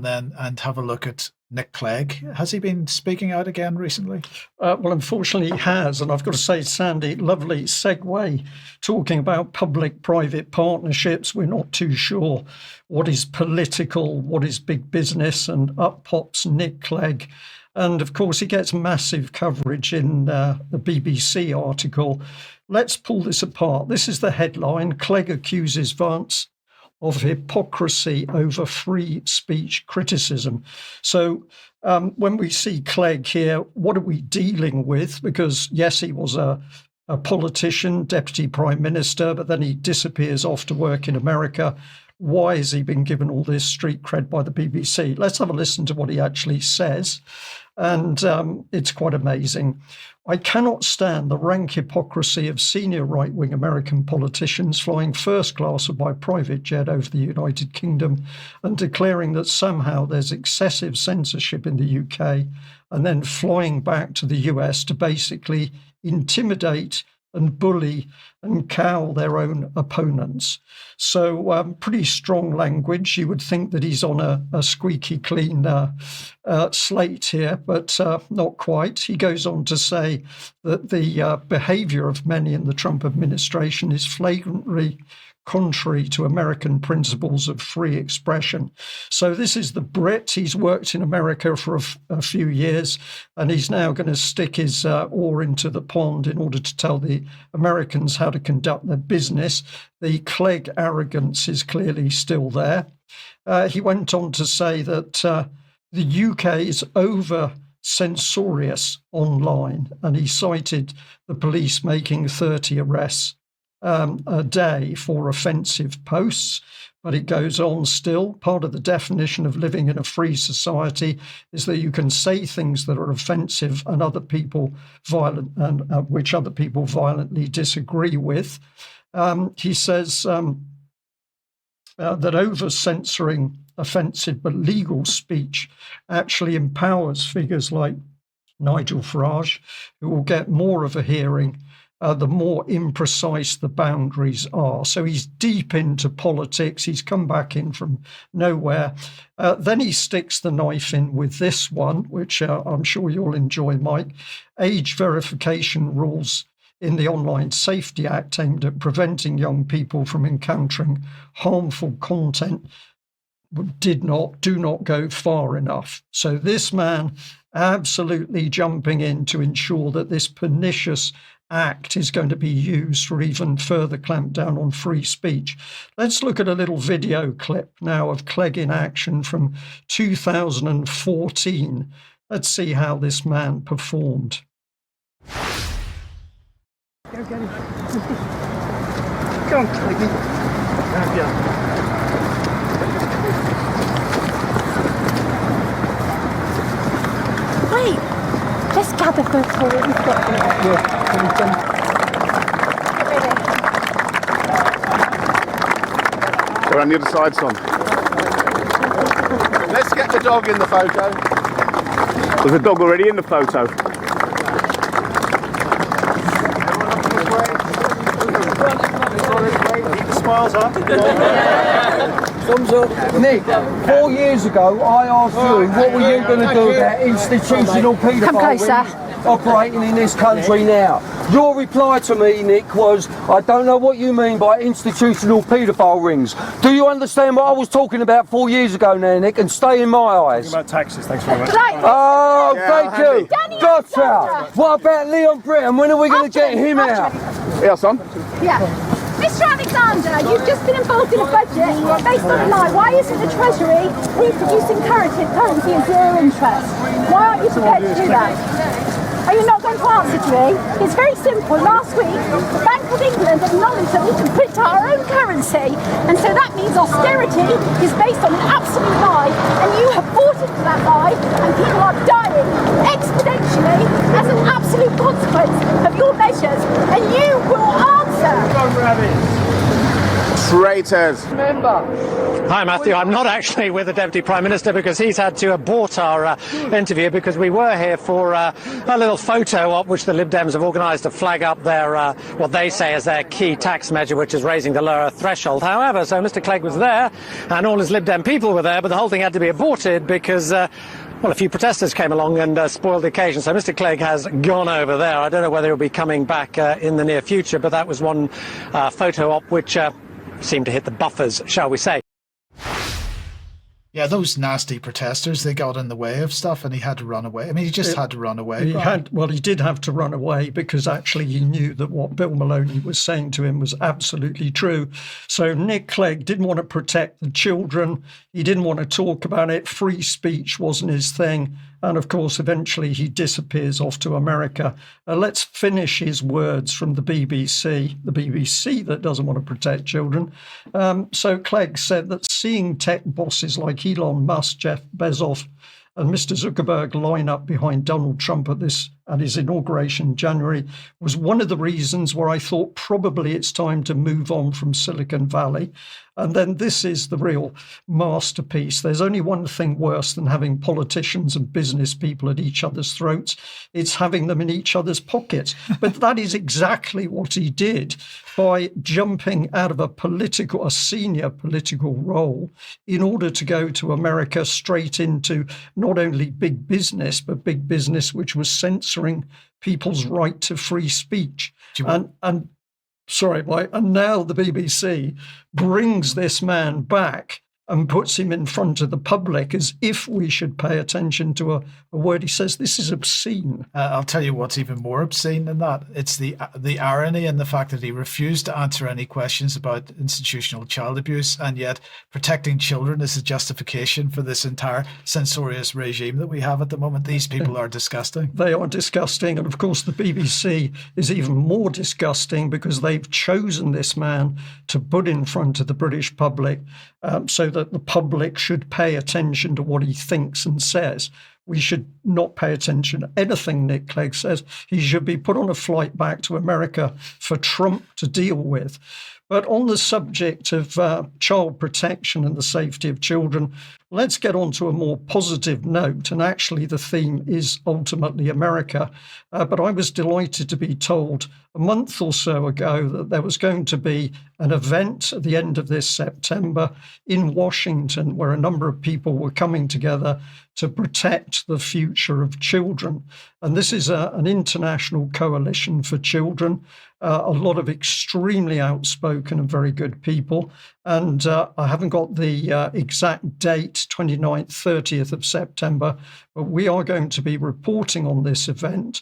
then and have a look at Nick Clegg. Has he been speaking out again recently? Well, unfortunately he has. And I've got to say, Sandy, lovely segue, talking about public-private partnerships. We're not too sure what is political, what is big business, and up pops Nick Clegg. And of course, he gets massive coverage in the BBC article. Let's pull this apart. This is the headline. Clegg accuses Vance of hypocrisy over free speech criticism. So when we see Clegg here, what are we dealing with? Because yes, he was a politician, deputy prime minister, but then he disappears off to work in America. Why has he been given all this street cred by the BBC? Let's have a listen to what he actually says. And it's quite amazing. I cannot stand the rank hypocrisy of senior right-wing American politicians flying first class or by private jet over the United Kingdom and declaring that somehow there's excessive censorship in the UK and then flying back to the US to basically intimidate and bully and cow their own opponents. So pretty strong language. You would think that he's on a squeaky clean slate here, but not quite. He goes on to say that the behaviour of many in the Trump administration is flagrantly contrary to American principles of free expression. So this is the Brit. He's worked in America for a few years, and he's now going to stick his oar into the pond in order to tell the Americans how to conduct their business. The Clegg arrogance is clearly still there. He went on to say that the UK is over censorious online, and he cited the police making 30 arrests a day for offensive posts. But it goes on still. Part of the definition of living in a free society is that you can say things that are offensive and other people which other people violently disagree with. He says that over-censoring offensive but legal speech actually empowers figures like Nigel Farage, who will get more of a hearing the more imprecise the boundaries are. So he's deep into politics. He's come back in from nowhere. Then he sticks the knife in with this one, which I'm sure you'll enjoy, Mike. Age verification rules in the Online Safety Act aimed at preventing young people from encountering harmful content do not go far enough. So this man absolutely jumping in to ensure that this pernicious act is going to be used for even further clampdown on free speech. Let's look at a little video clip now of Clegg in action from 2014. Let's see how this man performed. Go get him. Go on, Cleggy. Wait, let's gather for what we've got here. Yeah. Go around the other side, son. Let's get the dog in the photo. There's a dog already in the photo. Keep the smiles up. Thumbs up. Nick, 4 years ago, I asked you, what were you going to do about institutional paedophile operating in this country now? Your reply to me, Nick, was, I don't know what you mean by institutional paedophile rings. Do you understand what I was talking about 4 years ago now, Nick, and stay in my eyes? Talking about taxes, thanks very much. Oh, thank you. Gotcha. What about Leon Britton? When are we going to get him out? Yeah, son. Yeah. Mr. Alexander, you've just been involved in a budget based on a lie. Why isn't the Treasury reproducing currency at zero interest? Why aren't you prepared to do that? Are you not going to answer to me? It's very simple. Last week, the Bank of England acknowledged that we can print our own currency, and so that means austerity is based on an absolute lie, and you have bought into that lie, and people are dying exponentially as an absolute consequence of your measures, and you will answer. Straight says. Hi, Matthew. I'm not actually with the Deputy Prime Minister because he's had to abort our interview because we were here for a little photo op which the Lib Dems have organised to flag up their, what they say is their key tax measure, which is raising the lower threshold. However, so Mr Clegg was there and all his Lib Dem people were there, but the whole thing had to be aborted because well, a few protesters came along and spoiled the occasion. So Mr Clegg has gone over there. I don't know whether he'll be coming back in the near future, but that was one photo op which seemed to hit the buffers, shall we say. Yeah, those nasty protesters, they got in the way of stuff and he had to run away. I mean, he just had to run away. He did have to run away because actually he knew that what Bill Maloney was saying to him was absolutely true. So Nick Clegg didn't want to protect the children. He didn't want to talk about it. Free speech wasn't his thing. And of course, eventually he disappears off to America. Let's finish his words from the BBC that doesn't want to protect children. So Clegg said that seeing tech bosses like Elon Musk, Jeff Bezos, and Mr. Zuckerberg line up behind Donald Trump at his inauguration in January was one of the reasons where I thought probably it's time to move on from Silicon Valley. And then this is the real masterpiece. There's only one thing worse than having politicians and business people at each other's throats. It's having them in each other's pockets. But that is exactly what he did by jumping out of a senior political role in order to go to America straight into not only big business, but big business which was censoring people's right to free speech. And now the BBC brings this man back and puts him in front of the public as if we should pay attention to a word he says. This is obscene. I'll tell you what's even more obscene than that. It's the irony in the fact that he refused to answer any questions about institutional child abuse, and yet protecting children is the justification for this entire censorious regime that we have at the moment. These people are disgusting. They are disgusting. And of course, the BBC is even more disgusting because they've chosen this man to put in front of the British public so that the public should pay attention to what he thinks and says. We should not pay attention to anything Nick Clegg says. He should be put on a flight back to America for Trump to deal with. But on the subject of child protection and the safety of children, let's get on to a more positive note. And actually, the theme is ultimately America. But I was delighted to be told a month or so ago that there was going to be an event at the end of this September in Washington where a number of people were coming together to protect the future of children. And this is an international coalition for children, a lot of extremely outspoken and very good people. And I haven't got the exact date, 29th, 30th of September, but we are going to be reporting on this event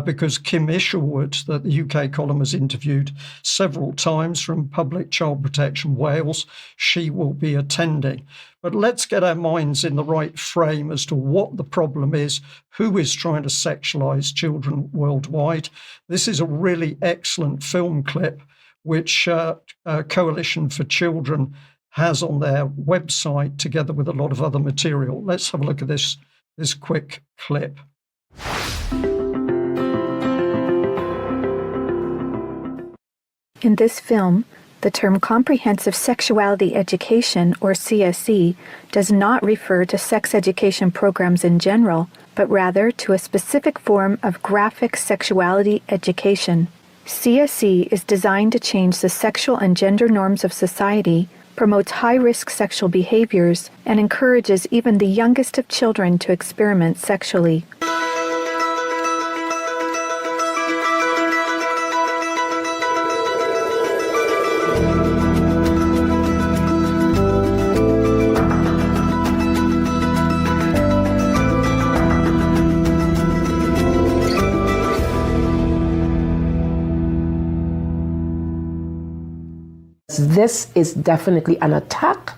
because Kim Isherwood, that the UK column has interviewed several times from Public Child Protection Wales, she will be attending. But let's get our minds in the right frame as to what the problem is, who is trying to sexualise children worldwide. This is a really excellent film clip which Coalition for Children has on their website together with a lot of other material. Let's have a look at this quick clip. In this film, the term Comprehensive Sexuality Education, or CSE, does not refer to sex education programs in general, but rather to a specific form of graphic sexuality education. CSE is designed to change the sexual and gender norms of society, promotes high-risk sexual behaviors, and encourages even the youngest of children to experiment sexually. This is definitely an attack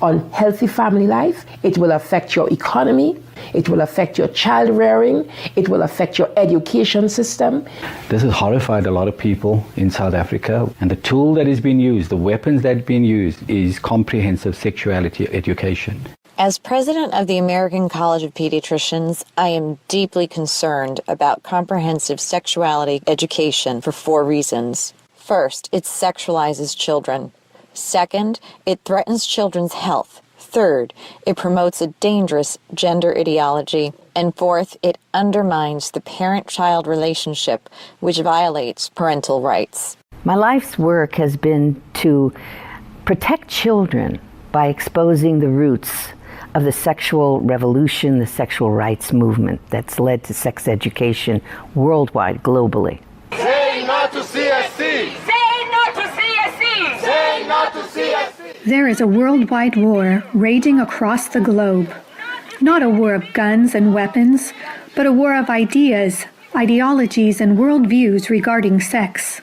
on healthy family life. It will affect your economy. It will affect your child rearing. It will affect your education system. This has horrified a lot of people in South Africa. And the tool that is being used, the weapons that are being used, is comprehensive sexuality education. As president of the American College of Pediatricians, I am deeply concerned about comprehensive sexuality education for 4 reasons. First, it sexualizes children. Second, it threatens children's health. Third, it promotes a dangerous gender ideology. And fourth, it undermines the parent-child relationship, which violates parental rights. My life's work has been to protect children by exposing the roots of the sexual revolution, the sexual rights movement that's led to sex education worldwide, globally. Say no to CSC! Say no to CSC! Say no to CSC! There is a worldwide war raging across the globe. Not a war of guns and weapons, but a war of ideas, ideologies, and worldviews regarding sex.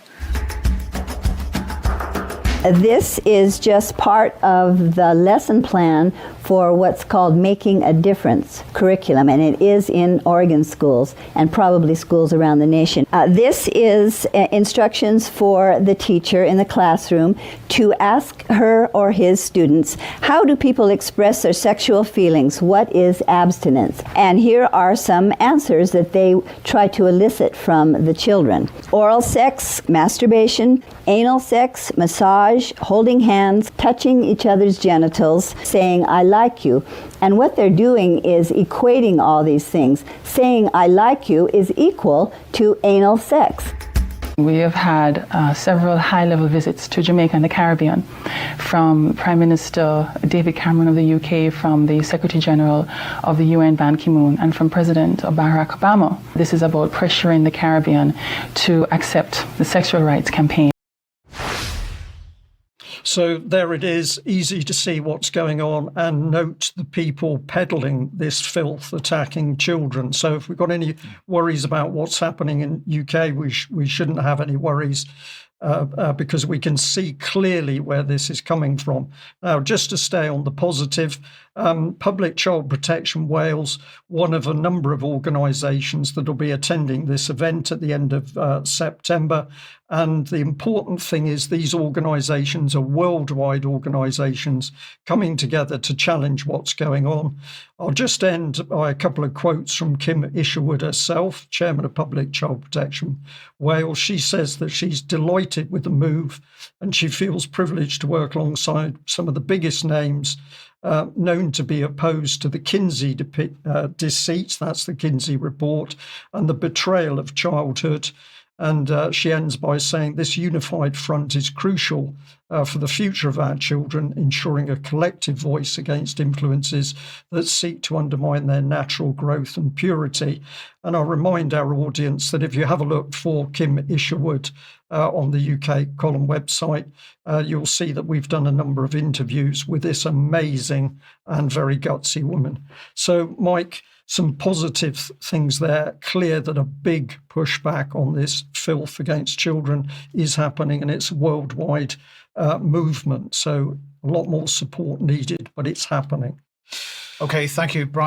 This is just part of the lesson plan for what's called Making a Difference curriculum, and it is in Oregon schools and probably schools around the nation. This is instructions for the teacher in the classroom to ask her or his students, how do people express their sexual feelings? What is abstinence? And here are some answers that they try to elicit from the children. Oral sex, masturbation, anal sex, massage, holding hands, touching each other's genitals, saying, I like you. And what they're doing is equating all these things. Saying, I like you is equal to anal sex. We have had several high-level visits to Jamaica and the Caribbean from Prime Minister David Cameron of the UK, from the Secretary General of the UN Ban Ki-moon, and from President Barack Obama. This is about pressuring the Caribbean to accept the sexual rights campaign. So there it is, easy to see what's going on, and note the people peddling this filth, attacking children. So if we've got any worries about what's happening in UK, we shouldn't have any worries because we can see clearly where this is coming from. Now, just to stay on the positive, Public Child Protection Wales, one of a number of organisations that will be attending this event at the end of September. And the important thing is these organisations are worldwide organisations coming together to challenge what's going on. I'll just end by a couple of quotes from Kim Isherwood herself, Chairman of Public Child Protection Wales. She says that she's delighted with the move and she feels privileged to work alongside some of the biggest names known to be opposed to the Kinsey deceit, that's the Kinsey report, and the betrayal of childhood. And she ends by saying this unified front is crucial for the future of our children, ensuring a collective voice against influences that seek to undermine their natural growth and purity. And I'll remind our audience that if you have a look for Kim Isherwood on the UK Column website, you'll see that we've done a number of interviews with this amazing and very gutsy woman. So, Mike, some positive things there. Clear that a big pushback on this filth against children is happening, and it's a worldwide movement. So a lot more support needed, but it's happening. Okay, thank you, Brian.